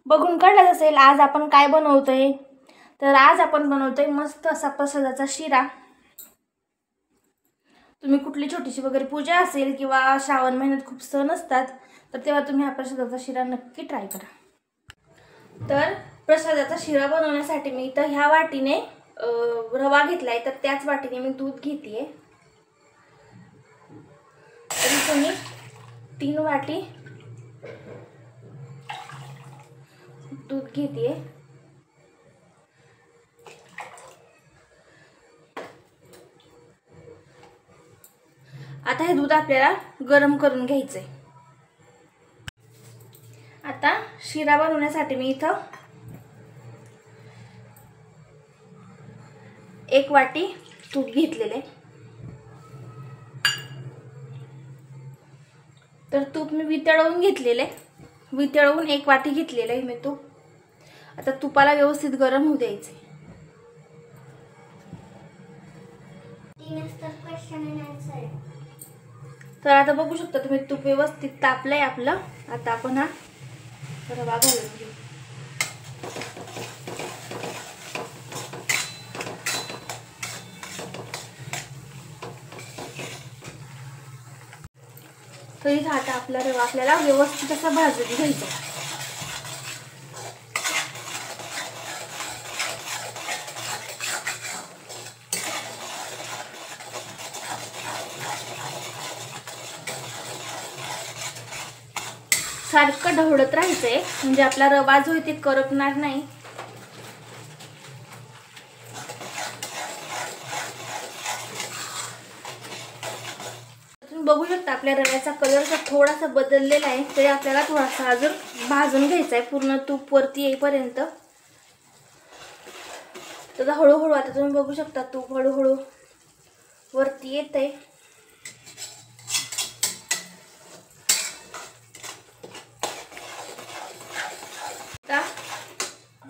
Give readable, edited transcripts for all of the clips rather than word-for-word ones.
बघून कळलं असेल आज आपण काय बनवतोय। तर आज आपण बनवतोय मस्त असा प्रसादाचा शिरा। तुम्ही कुठली छोटीशी वगैरे पूजा असेल किंवा श्रावण महिन्यात खूप सण असतात तर तेव्हा तुम्ही हा प्रसादाचा शिरा नक्की ट्राय करा। तर प्रसादाचा शिरा बनवण्यासाठी मी इथं ह्या वाटीने रवा घेतलाय, तर त्याच वाटीने मी दूध घेतेय। तर इथे मी 3 वाटी दूध घेतेय। आता हे दूध आपल्याला गरम करून घ्यायचंय। आता शिरा बनवण्यासाठी मी इथं 1 वाटी तूप घेतलेले। तर तूप मी वितळवून घेतलेले, वितळवून 1 वाटी घेतलेले आहे मी तूप। आता तुपाला व्यवस्थित गरम होऊ द्यायचे। तर आता बघू शकता तुम्ही तूप व्यवस्थित तापलंय आपलं। आता आपण हा रवा घालून घेऊ। तर इथं आता आपला रवा आपल्याला व्यवस्थित असा भाजून घ्यायचा। सारखं ढवळत राहायचंय म्हणजे आपला रवा जो आहे ते करपणार नाही। तुम्ही बघू शकता आपल्या रव्याचा कलर थोडासा बदललेला आहे, तरी आपल्याला थोडासा अजून भाजून घ्यायचा आहे पूर्ण तूप वरती येईपर्यंत। तर हळूहळू आता तुम्ही बघू शकता तूप हळूहळू वरती येतंय।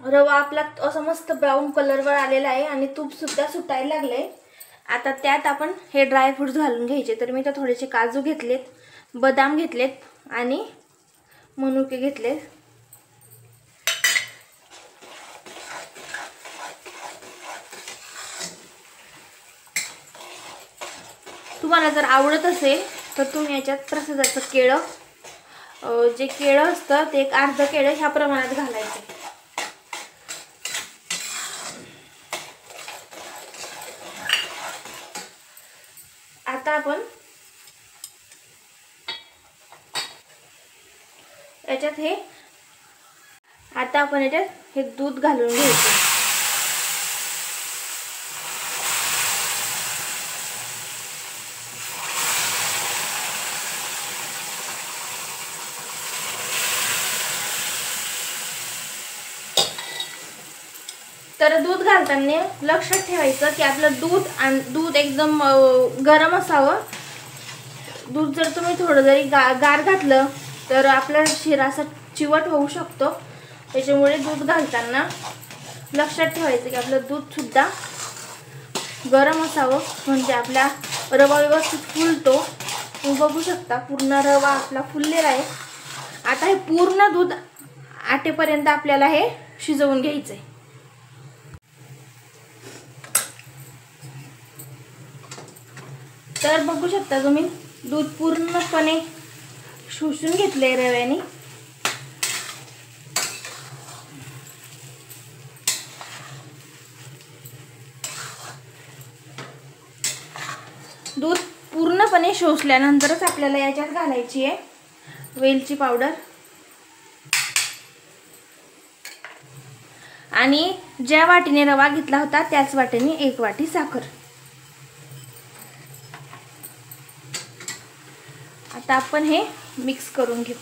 रवा आपला असा मस्त ब्राऊन कलरवर आलेला आहे आणि तूप सुद्धा सुटायला लागलंय। आता त्यात आपण हे ड्राय फ्रूट्स घालून घ्यायचे। तर मी तर थोडेसे काजू घेतलेत, बदाम घेतलेत आणि मनुके घेतले। तुम्हाला जर आवडत असेल तर तुम्ही याच्यात प्रसादाचं केळं, जे केळं असतं ते 1 अर्ध केळं ह्या प्रमाणात घालायचे। आता आपण याच्यात हे दूध घालून घ्यायचं। तर दूध घालताना लक्षात ठेवायचं की आपलं दूध एकदम गरम असावं। दूध जर तुम्ही थोडं जरी गार घातलं तर आपला शिरा असा चिवट होऊ शकतो। त्याच्यामुळे दूध घालताना लक्षात ठेवायचं की आपलं दूध सुद्धा गरम असावं म्हणजे आपला रवा व्यवस्थित फुलतो। तुम्ही बघू शकता पूर्ण रवा आपला फुललेला आहे। आता हे पूर्ण दूध आटेपर्यंत आपल्याला हे शिजवून घ्यायचंय। तर बघू शकता तुम्ही दूध पूर्णपणे शोषून घेतलंय रव्याने। दूध पूर्णपणे शोषल्यानंतरच आपल्याला याच्यात घालायची आहे वेलची पावडर आणि ज्या वाटीने रवा घेतला होता त्याच वाटीने 1 वाटी साखर। आता आपण हे मिक्स करून घेऊ।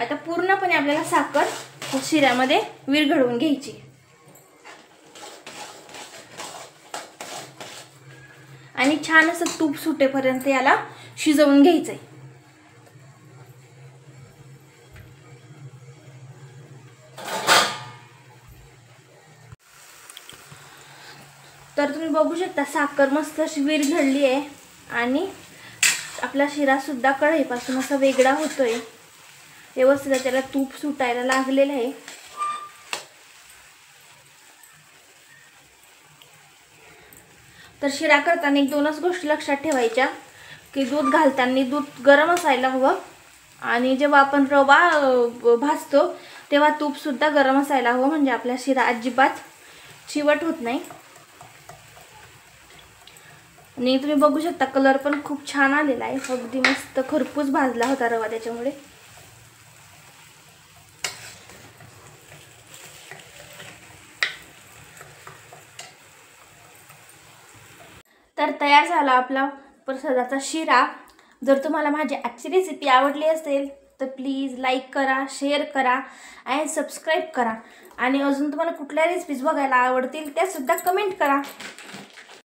आता पूर्णपणे आपल्याला साखर शिऱ्यामध्ये विरघळवून घ्यायची आणि छान असं तूप सुटेपर्यंत याला शिजवून घ्यायचंय. तर तुम्ही बघू शकता साखर मस्त अशी विरघळली आहे आणि आपला शिरा सुद्धा कढईपासून असा वेगळा होतोय. व्यवस्थित त्याला तूप सुटायला लागलेलं आहे. तर शिरा करताना एक दोनच गोष्टी लक्षात ठेवायच्या की दूध घालताना दूध गरम असायला हवं आणि जेव्हा आपण रवा भाजतो तेव्हा तूप सुद्धा गरम असायला हवं, म्हणजे आपला शिरा अजिबात चिवट होत नाही. आणि तुम्ही बघू शकता कलर पण खूप छान आलेला आहे. अगदी मस्त खरपूस भाजला होता रवा त्याच्यामुळे. तर तयार झाला आपला प्रसादाचा शिरा. जर तुम्हाला माझी आजची रेसिपी आवडली असेल तर प्लीज लाईक करा, शेअर करा आणि सबस्क्राईब करा. आणि अजून तुम्हाला कुठल्या रेसिपीज बघायला आवडतील त्या सुद्धा कमेंट करा.